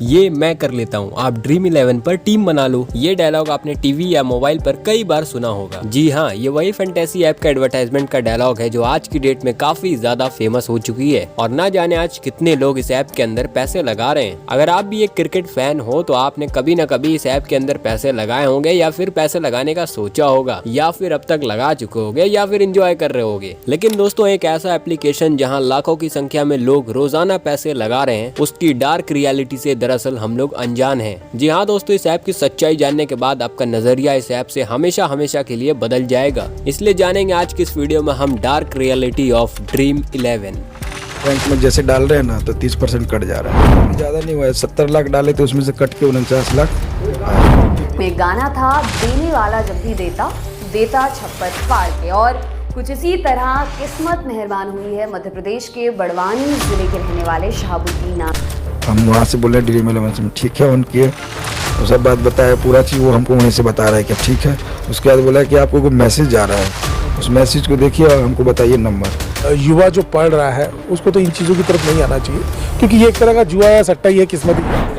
ये मैं कर लेता हूँ, आप ड्रीम 11 पर टीम बना लो। ये डायलॉग आपने टीवी या मोबाइल पर कई बार सुना होगा। जी हाँ, ये वही फैंटेसी ऐप का एडवर्टाइजमेंट का डायलॉग है जो आज की डेट में काफी ज्यादा फेमस हो चुकी है और ना जाने आज कितने लोग इस ऐप के अंदर पैसे लगा रहे हैं। अगर आप भी एक क्रिकेट फैन हो तो आपने कभी न कभी इस ऐप के अंदर पैसे लगाए होंगे या फिर पैसे लगाने का सोचा होगा या फिर अब तक लगा चुके होंगे या फिर एंजॉय कर रहे होंगे। लेकिन दोस्तों, एक ऐसा एप्लीकेशन जहां लाखों की संख्या में लोग रोजाना पैसे लगा रहे हैं, उसकी डार्क रियलिटी से दरअसल हम लोग अनजान हैं। जी हाँ दोस्तों, इस ऐप की सच्चाई जानने के बाद आपका नजरिया इस ऐप से हमेशा हमेशा के लिए बदल जाएगा। इसलिए जानेंगे आज की इस वीडियो में हम dark reality of dream 11। Bank में जैसे डाल रहे हैं ना तो 30% कट जा रहा है। ज़्यादा नहीं हुआ है, 70 लाख डाले तो उसमें से कट के 49 लाख में गाना था, देने वाला जब भी देता देता छप्पर फाड़ के। और कुछ इसी तरह किस्मत मेहरबान हुई है मध्य प्रदेश के बड़वानी जिले के रहने वाले शहाबुद्दीन। हम वहाँ से बोले ड्रीम 11 से ठीक है, उनकी वो सब बात बताया, पूरा चीज़ वो हमको वहीं से बता रहा है कि ठीक है। उसके बाद बोला कि आपको कोई मैसेज जा रहा है, उस मैसेज को देखिए और हमको बताइए नंबर। युवा जो पढ़ रहा है उसको तो इन चीज़ों की तरफ नहीं आना चाहिए, क्योंकि ये एक तरह का जुआ या सट्टा ही है, किस्मत ही है।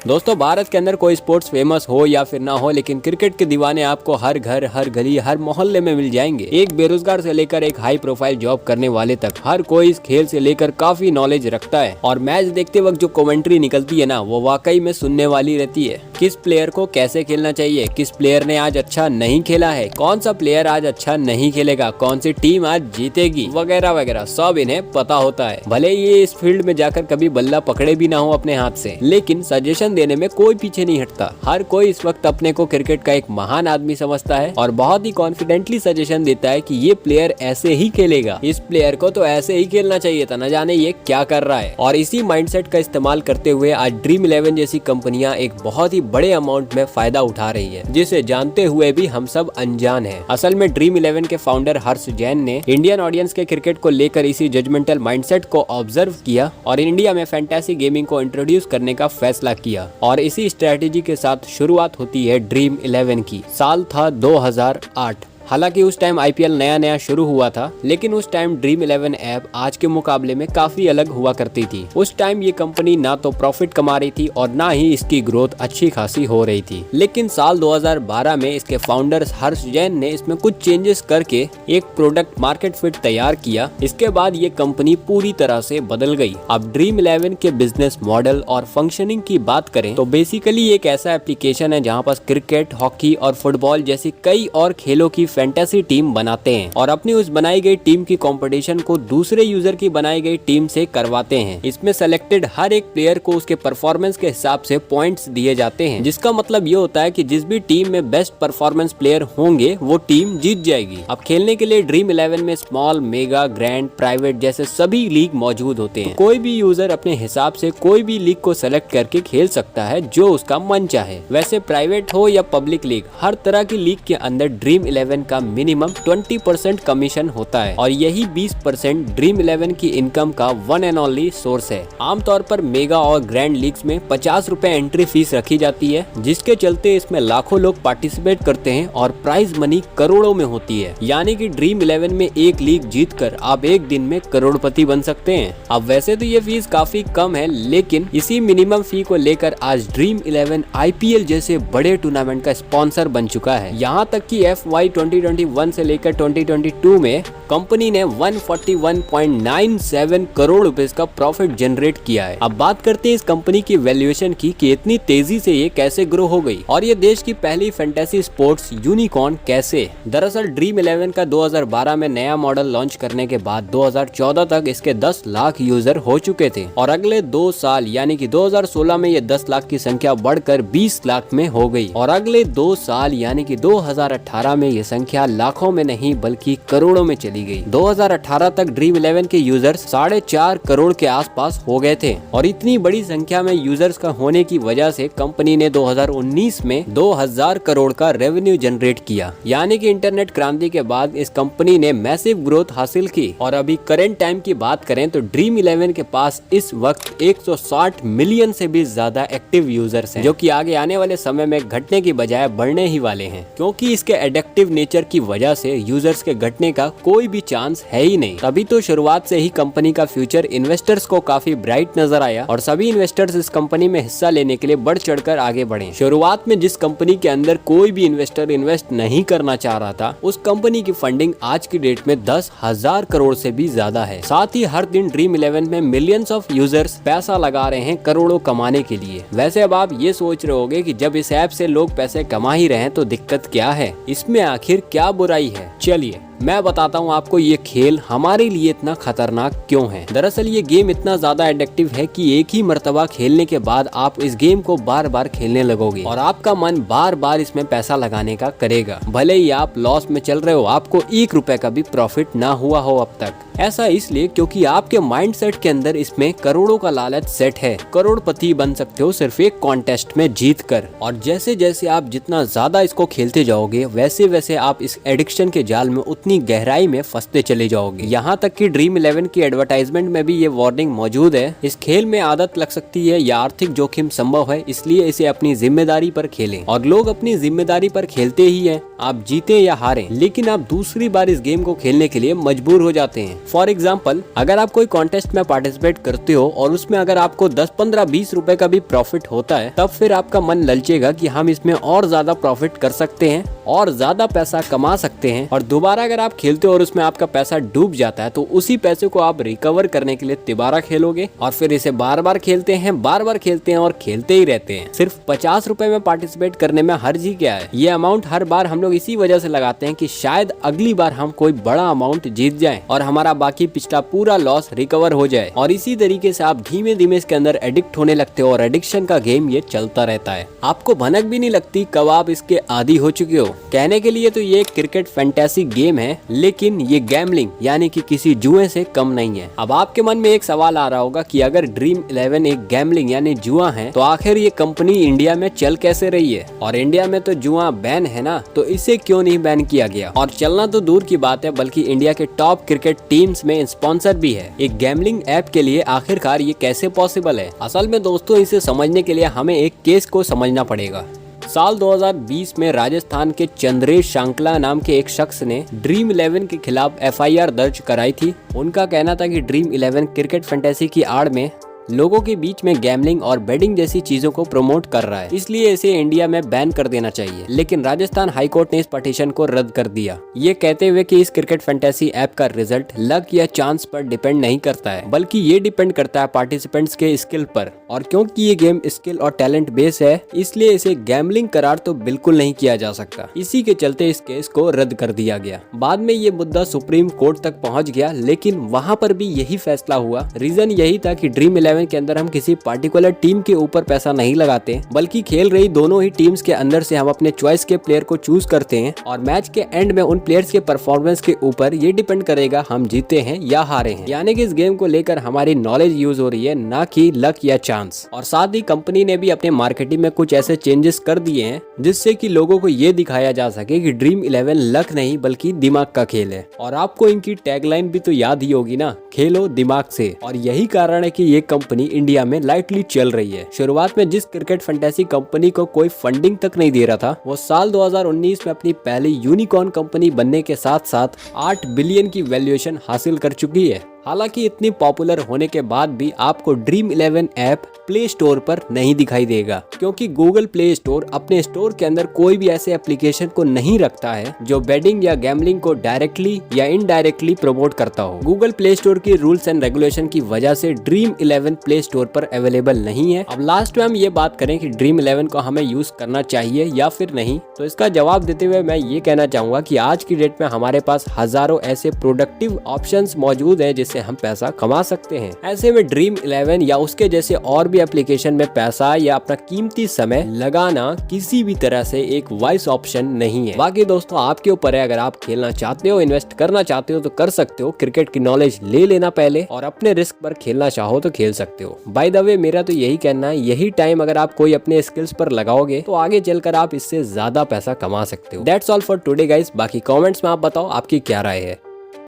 दोस्तों, भारत के अंदर कोई स्पोर्ट्स फेमस हो या फिर ना हो, लेकिन क्रिकेट के दीवाने आपको हर घर, हर गली, हर मोहल्ले में मिल जाएंगे। एक बेरोजगार से लेकर एक हाई प्रोफाइल जॉब करने वाले तक हर कोई इस खेल से लेकर काफी नॉलेज रखता है। और मैच देखते वक्त जो कमेंट्री निकलती है ना, वो वाकई में सुनने वाली रहती है। किस प्लेयर को कैसे खेलना चाहिए, किस प्लेयर ने आज अच्छा नहीं खेला है, कौन सा प्लेयर आज अच्छा नहीं खेलेगा, कौन सी टीम आज जीतेगी, वगैरह वगैरह सब इन्हें पता होता है। भले ये इस फील्ड में जाकर कभी बल्ला पकड़े भी ना हो अपने हाथ से, लेकिन सजेशन देने में कोई पीछे नहीं हटता। हर कोई इस वक्त अपने को क्रिकेट का एक महान आदमी समझता है और बहुत ही कॉन्फिडेंटली सजेशन देता है कि ये प्लेयर ऐसे ही खेलेगा, इस प्लेयर को तो ऐसे ही खेलना चाहिए था, न जाने ये क्या कर रहा है। और इसी माइंडसेट का इस्तेमाल करते हुए आज ड्रीम 11 जैसी कंपनियां एक बहुत ही बड़े अमाउंट में फायदा उठा रही है, जिसे जानते हुए भी हम सब अनजान हैं। असल में ड्रीम 11 के फाउंडर हर्ष जैन ने इंडियन ऑडियंस के क्रिकेट को लेकर इसी जजमेंटल माइंडसेट को ऑब्जर्व किया और इंडिया में फैंटेसी गेमिंग को इंट्रोड्यूस करने का फैसला किया। और इसी स्ट्रेटेजी के साथ शुरुआत होती है ड्रीम 11 की। साल था 2008। हालांकि उस टाइम आईपीएल नया नया शुरू हुआ था, लेकिन उस टाइम ड्रीम 11 ऐप आज के मुकाबले में काफी अलग हुआ करती थी। उस टाइम ये कंपनी ना तो प्रॉफिट कमा रही थी और ना ही इसकी ग्रोथ अच्छी खासी हो रही थी। लेकिन साल 2012 में इसके फाउंडर्स हर्ष जैन ने इसमें कुछ चेंजेस करके एक प्रोडक्ट मार्केट फिट तैयार किया। इसके बाद ये कंपनी पूरी तरह से बदल गई। अब ड्रीम 11 के बिजनेस मॉडल और फंक्शनिंग की बात करें तो बेसिकली एक ऐसा एप्लीकेशन है जहाँ पर क्रिकेट, हॉकी और फुटबॉल जैसी कई और खेलों की फैंटेसी टीम बनाते हैं और अपनी उस बनाई गई टीम की कंपटीशन को दूसरे यूजर की बनाई गई टीम से करवाते हैं। इसमें सेलेक्टेड हर एक प्लेयर को उसके परफॉर्मेंस के हिसाब से पॉइंट्स दिए जाते हैं, जिसका मतलब ये होता है कि जिस भी टीम में बेस्ट परफॉर्मेंस प्लेयर होंगे वो टीम जीत जाएगी। अब खेलने के लिए ड्रीम 11 में स्मॉल, मेगा, ग्रैंड, प्राइवेट जैसे सभी लीग मौजूद होते हैं। कोई भी यूजर अपने हिसाब से कोई भी लीग को सेलेक्ट करके खेल सकता है जो उसका मन चाहे। वैसे प्राइवेट हो या पब्लिक लीग, हर तरह की लीग के अंदर ड्रीम 11 का मिनिमम 20% कमीशन होता है और यही 20% ड्रीम 11 की इनकम का वन एंड ओनली सोर्स है। आमतौर पर मेगा और ग्रैंड लीग्स में 50 रुपए एंट्री फीस रखी जाती है, जिसके चलते इसमें लाखों लोग पार्टिसिपेट करते हैं और प्राइज मनी करोड़ों में होती है। यानी कि ड्रीम 11 में एक लीग जीतकर आप एक दिन में करोड़पति बन सकते हैं। अब वैसे तो ये फीस काफी कम है, लेकिन इसी मिनिमम फी को लेकर आज ड्रीम 11 आईपीएल जैसे बड़े टूर्नामेंट का स्पॉन्सर बन चुका है। यहाँ तक कि FY 2021 से लेकर 2022 में कंपनी ने 141.97 करोड़ रुपए का प्रॉफिट जनरेट किया है। अब बात करते हैं इस कंपनी की वैल्यूएशन की कि इतनी तेजी से ये कैसे ग्रो हो गई और ये देश की पहली फैंटेसी स्पोर्ट्स यूनिकॉर्न कैसे। दरअसल ड्रीम 11 का 2012 में नया मॉडल लॉन्च करने के बाद 2014 तक इसके 10 लाख यूजर हो चुके थे और अगले 2 साल यानी कि 2016 में ये 10 लाख की संख्या बढ़कर 20 लाख में हो गई और अगले 2 साल यानी कि 2018 में ये संख्या लाखों में नहीं बल्कि करोड़ों में चली गई। 2018 तक ड्रीम 11 के यूजर्स 4.5 करोड़ के आसपास हो गए थे और इतनी बड़ी संख्या में यूजर्स का होने की वजह से कंपनी ने 2019 में 2000 करोड़ का रेवेन्यू जनरेट किया। यानी कि इंटरनेट क्रांति के बाद इस कंपनी ने मैसिव ग्रोथ हासिल की और अभी करंट टाइम की बात करें तो ड्रीम 11 के पास इस वक्त 160 मिलियन से भी ज्यादा एक्टिव यूजर्स हैं, जो कि आगे आने वाले समय में घटने की बजाय बढ़ने ही वाले हैं, क्योंकि इसके एडिक्टिव नेचर फीचर की वजह से यूजर्स के घटने का कोई भी चांस है ही नहीं। तभी तो शुरुआत से ही कंपनी का फ्यूचर इन्वेस्टर्स को काफी ब्राइट नजर आया और सभी इन्वेस्टर्स इस कंपनी में हिस्सा लेने के लिए बढ़ चढ़कर आगे बढ़े। शुरुआत में जिस कंपनी के अंदर कोई भी इन्वेस्टर इन्वेस्ट नहीं करना चाह रहा था, उस कंपनी की फंडिंग आज की डेट में 10,000 करोड़ से भी ज्यादा है। साथ ही हर दिन ड्रीम 11 में मिलियंस ऑफ यूजर्स पैसा लगा रहे हैं करोड़ों कमाने के लिए। वैसे अब आप ये सोच रहे होंगे कि जब इस ऐप से लोग पैसे कमा ही रहे हैं तो दिक्कत क्या है, इसमें आखिर क्या बुराई है। चलिए मैं बताता हूँ आपको ये खेल हमारे लिए इतना खतरनाक क्यों है। दरअसल ये गेम इतना ज्यादा एडिक्टिव है कि एक ही मर्तबा खेलने के बाद आप इस गेम को बार बार खेलने लगोगे और आपका मन बार बार इसमें पैसा लगाने का करेगा। भले ही आप लॉस में चल रहे हो, आपको 1 रुपए का भी प्रॉफिट ना हुआ हो अब तक। ऐसा इसलिए क्योंकि आपके माइंडसेट के अंदर इसमें करोड़ों का लालच सेट है। करोड़पति बन सकते हो सिर्फ एक कॉन्टेस्ट में जीत कर। और जैसे जैसे आप जितना ज्यादा इसको खेलते जाओगे वैसे वैसे आप इस एडिक्शन के जाल में उतनी गहराई में फंसते चले जाओगे। यहाँ तक कि ड्रीम 11 की एडवर्टाइजमेंट में भी ये वार्निंग मौजूद है। इस खेल में आदत लग सकती है या आर्थिक जोखिम संभव है, इसलिए इसे अपनी जिम्मेदारी पर खेलें। और लोग अपनी जिम्मेदारी पर खेलते ही हैं, आप जीते या हारें, लेकिन आप दूसरी बार इस गेम को खेलने के लिए मजबूर हो जाते हैं। फॉर एग्जाम्पल, अगर आप कोई कॉन्टेस्ट में पार्टिसिपेट करते हो और उसमें अगर आपको 10, 15, 20 रुपए का भी प्रॉफिट होता है, तब फिर आपका मन ललचेगा कि हम इसमें और ज्यादा प्रॉफिट कर सकते हैं और ज्यादा पैसा कमा सकते हैं। और दोबारा अगर आप खेलते हो और उसमें आपका पैसा डूब जाता है तो उसी पैसे को आप रिकवर करने के लिए दोबारा खेलोगे और फिर इसे बार बार खेलते हैं और खेलते ही रहते हैं। सिर्फ 50 रुपए में पार्टिसिपेट करने में हर्ज ही क्या है। ये अमाउंट हर बार हम लोग इसी वजह से लगाते हैं कि शायद अगली बार हम कोई बड़ा अमाउंट जीत जाए और हमारा बाकी पिछला पूरा लॉस रिकवर हो जाए। और इसी तरीके से आप धीमे धीमे इसके अंदर एडिक्ट होने लगते हो और एडिक्शन का गेम ये चलता रहता है। आपको भनक भी नहीं लगती कब आप इसके आदी हो चुके हो। कहने के लिए तो ये एक क्रिकेट फैंटेसी गेम है, लेकिन ये गैम्बलिंग यानी कि किसी जुए से कम नहीं है। अब आपके मन में एक सवाल आ रहा होगा कि अगर ड्रीम 11 एक गैम्बलिंग यानी जुआ है तो आखिर ये कंपनी इंडिया में चल कैसे रही है। और इंडिया में तो जुआ बैन है ना, तो इसे क्यों नहीं बैन किया गया। और चलना तो दूर की बात है, बल्कि इंडिया के टॉप क्रिकेट टीम्स में स्पॉन्सर भी है। एक गैम्बलिंग ऐप के लिए आखिरकार ये कैसे पॉसिबल है। असल में दोस्तों, इसे समझने के लिए हमें एक केस को समझना पड़ेगा। साल 2020 में राजस्थान के चंद्रेश शांकला नाम के एक शख्स ने ड्रीम 11 के खिलाफ FIR दर्ज कराई थी। उनका कहना था कि ड्रीम 11 क्रिकेट फैंटेसी की आड़ में लोगों के बीच में गैम्बलिंग और बेटिंग जैसी चीजों को प्रमोट कर रहा है, इसलिए इसे इंडिया में बैन कर देना चाहिए। लेकिन राजस्थान हाईकोर्ट ने इस पिटीशन को रद्द कर दिया, ये कहते हुए कि इस क्रिकेट फैंटेसी ऐप का रिजल्ट लक या चांस पर डिपेंड नहीं करता है, बल्कि ये डिपेंड करता है पार्टिसिपेंट्स के स्किल पर। और क्योंकि ये गेम स्किल और टैलेंट बेस है, इसलिए इसे गैम्बलिंग करार तो बिल्कुल नहीं किया जा सकता। इसी के चलते इस केस को रद्द कर दिया गया। बाद में ये मुद्दा सुप्रीम कोर्ट तक पहुँच गया, लेकिन वहाँ पर भी यही फैसला हुआ। रीजन यही था कि ड्रीम 11 के अंदर हम किसी पार्टिकुलर टीम के ऊपर पैसा नहीं लगाते, बल्कि खेल रही दोनों ही टीम्स के अंदर से हम अपने चॉइस के प्लेयर को चूज करते हैं और मैच के एंड में उन प्लेयर्स के परफॉर्मेंस के ऊपर ये डिपेंड करेगा हम जीते हैं या हारे हैं। यानी कि इस गेम को लेकर हमारी नॉलेज यूज हो रही है, ना कि लक या चांस। और साथ ही कंपनी ने भी अपने मार्केटिंग में कुछ ऐसे चेंजेस कर दिए हैं जिससे कि लोगों को ये दिखाया जा सके कि ड्रीम 11 लक नहीं बल्कि दिमाग का खेल है। और आपको इनकी टैगलाइन भी तो याद ही होगी ना, खेलो दिमाग से। और यही कारण है कि ये कंपनी इंडिया में लाइटली चल रही है। शुरुआत में जिस क्रिकेट फैंटेसी कंपनी को कोई फंडिंग तक नहीं दे रहा था, वो साल 2019 में अपनी पहली यूनिकॉर्न कंपनी बनने के साथ साथ 8 बिलियन की वैल्यूएशन हासिल कर चुकी है। हालांकि इतनी पॉपुलर होने के बाद भी आपको ड्रीम 11 ऐप प्ले स्टोर पर नहीं दिखाई देगा, क्योंकि गूगल प्ले स्टोर अपने स्टोर के अंदर कोई भी ऐसे एप्लीकेशन को नहीं रखता है जो बेटिंग या गैम्बलिंग को डायरेक्टली या इनडायरेक्टली प्रमोट करता हो। गूगल प्ले स्टोर की रूल्स एंड रेगुलेशन की वजह से ड्रीम 11 प्ले स्टोर पर अवेलेबल नहीं है। अब लास्ट में हम ये बात करें कि ड्रीम 11 को हमें यूज करना चाहिए या फिर नहीं, तो इसका जवाब देते हुए मैं ये कहना चाहूंगा कि आज की डेट में हमारे पास हजारों ऐसे प्रोडक्टिव ऑप्शंस मौजूद हैं जिससे हम पैसा कमा सकते हैं। ऐसे में ड्रीम 11 या उसके जैसे और भी एप्लीकेशन में पैसा या अपना कीमती समय लगाना किसी भी तरह से एक वाइस ऑप्शन नहीं है। बाकी दोस्तों आपके ऊपर है, अगर आप खेलना चाहते हो, इन्वेस्ट करना चाहते हो तो कर सकते हो। क्रिकेट की नॉलेज ले लेना पहले और अपने रिस्क पर खेलना चाहो तो खेल सकते हो। बाय द वे मेरा तो यही कहना है, यही टाइम अगर आप कोई अपने स्किल्स पर लगाओगे तो आगे चलकर आप इससे ज्यादा पैसा कमा सकते हो। That's all for today guys. बाकी कमेंट्स में आप बताओ आपकी क्या राय है।